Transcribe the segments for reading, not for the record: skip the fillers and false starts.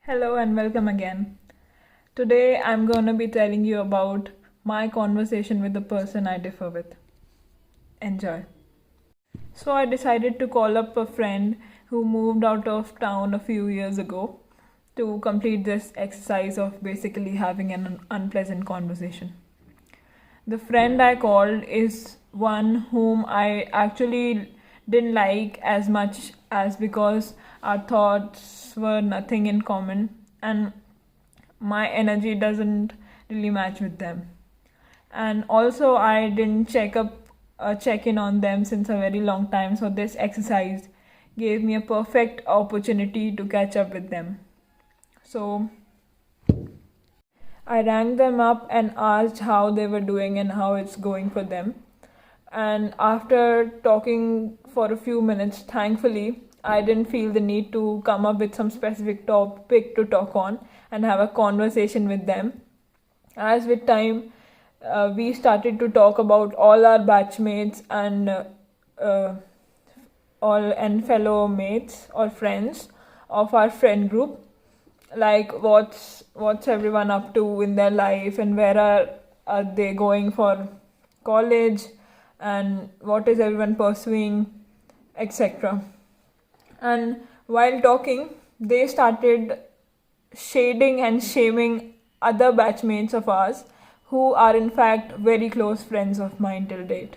Hello and welcome again. Today I'm going to be telling you about my conversation with the person I differ with. Enjoy. So I decided to call up a friend who moved out of town a few years ago to complete this exercise of basically having an unpleasant conversation. The friend I called is one whom I actually didn't like as much as because our thoughts were nothing in common and my energy doesn't really match with them. And also, I didn't check in on them since a very long time, so this exercise gave me a perfect opportunity to catch up with them. So, I rang them up and asked how they were doing and how it's going for them. And after talking for a few minutes, thankfully, I didn't feel the need to come up with some specific topic to talk on and have a conversation with them. As with time, we started to talk about all our batchmates and uh, all and fellow mates or friends of our friend group, like what's everyone up to in their life and where are they going for college and what is everyone pursuing, etc. And while talking, they started shading and shaming other batchmates of ours who are in fact very close friends of mine till date,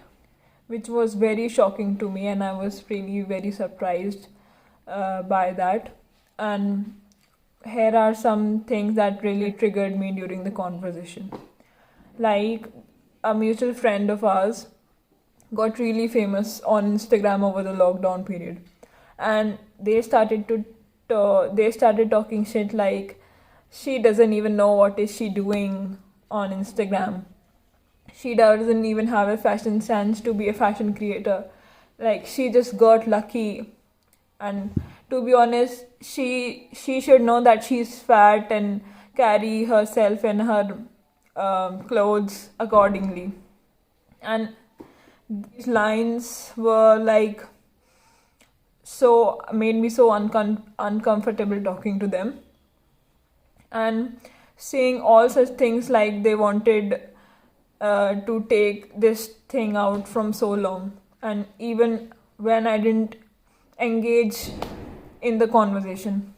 which was very shocking to me, and I was really very surprised by that. And here are some things that really triggered me during the conversation. Like, a mutual friend of ours got really famous on Instagram over the lockdown period, and they started talking shit like she doesn't even know what is she doing on Instagram. She doesn't even have a fashion sense to be a fashion creator. Like, she just got lucky. And to be honest, she should know that she's fat and carry herself and her clothes accordingly. And these lines were like so made me so uncomfortable talking to them, and saying all such things like they wanted to take this thing out from so long, and even when I didn't engage in the conversation.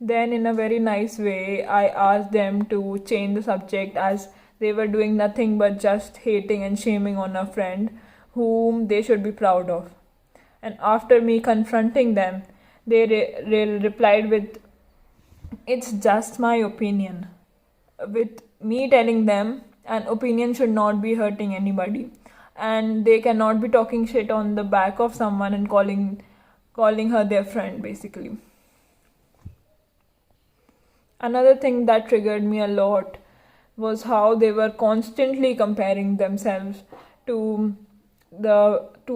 Then, in a very nice way, I asked them to change the subject as they were doing nothing but just hating and shaming on a friend whom they should be proud of. And after me confronting them, they replied with, "It's just my opinion." With me telling them an opinion should not be hurting anybody, and they cannot be talking shit on the back of someone and calling her their friend, basically. Another thing that triggered me a lot was how they were constantly comparing themselves to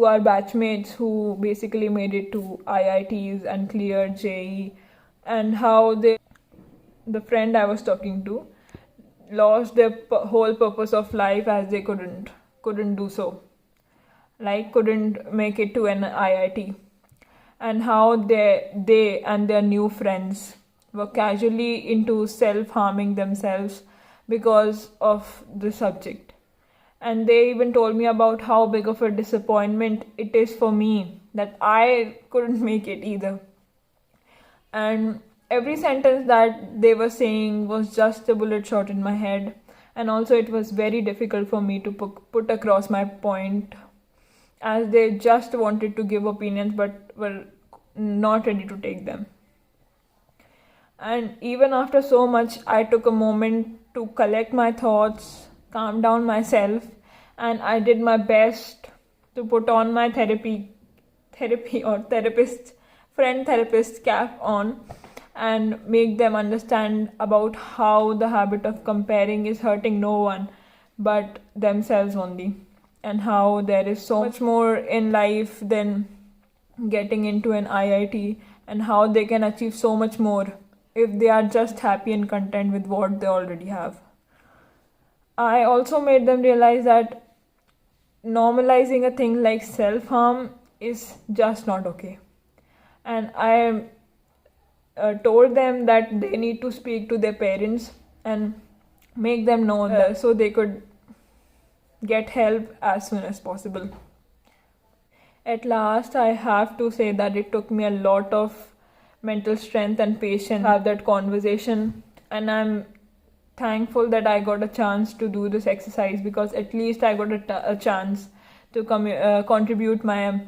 our batchmates who basically made it to IITs and cleared JEE, and how the friend I was talking to lost their whole purpose of life as they couldn't do so, like couldn't make it to an IIT, and how they and their new friends were casually into self-harming themselves because of the subject. And they even told me about how big of a disappointment it is for me that I couldn't make it either. And every sentence that they were saying was just a bullet shot in my head, and also it was very difficult for me to put across my point, as they just wanted to give opinions but were not ready to take them. And even after so much, I took a moment to collect my thoughts, calm down myself, and I did my best to put on my therapy or friend therapist cap on, and make them understand about how the habit of comparing is hurting no one but themselves only, and how there is so much more in life than getting into an IIT, and how they can achieve so much more if they are just happy and content with what they already have. I also made them realize that normalizing a thing like self-harm is just not okay. And told them that they need to speak to their parents and make them know that so they could get help as soon as possible. At last, I have to say that it took me a lot of mental strength and patience to have that conversation, and I'm thankful that I got a chance to do this exercise, because at least I got a chance to contribute my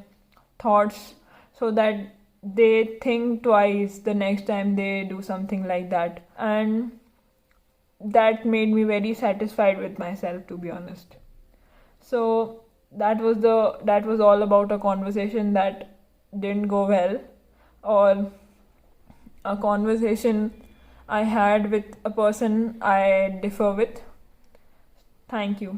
thoughts so that they think twice the next time they do something like that. And that made me very satisfied with myself, to be honest. So that was all about a conversation that didn't go well, or a conversation I had with a person I differ with. Thank you.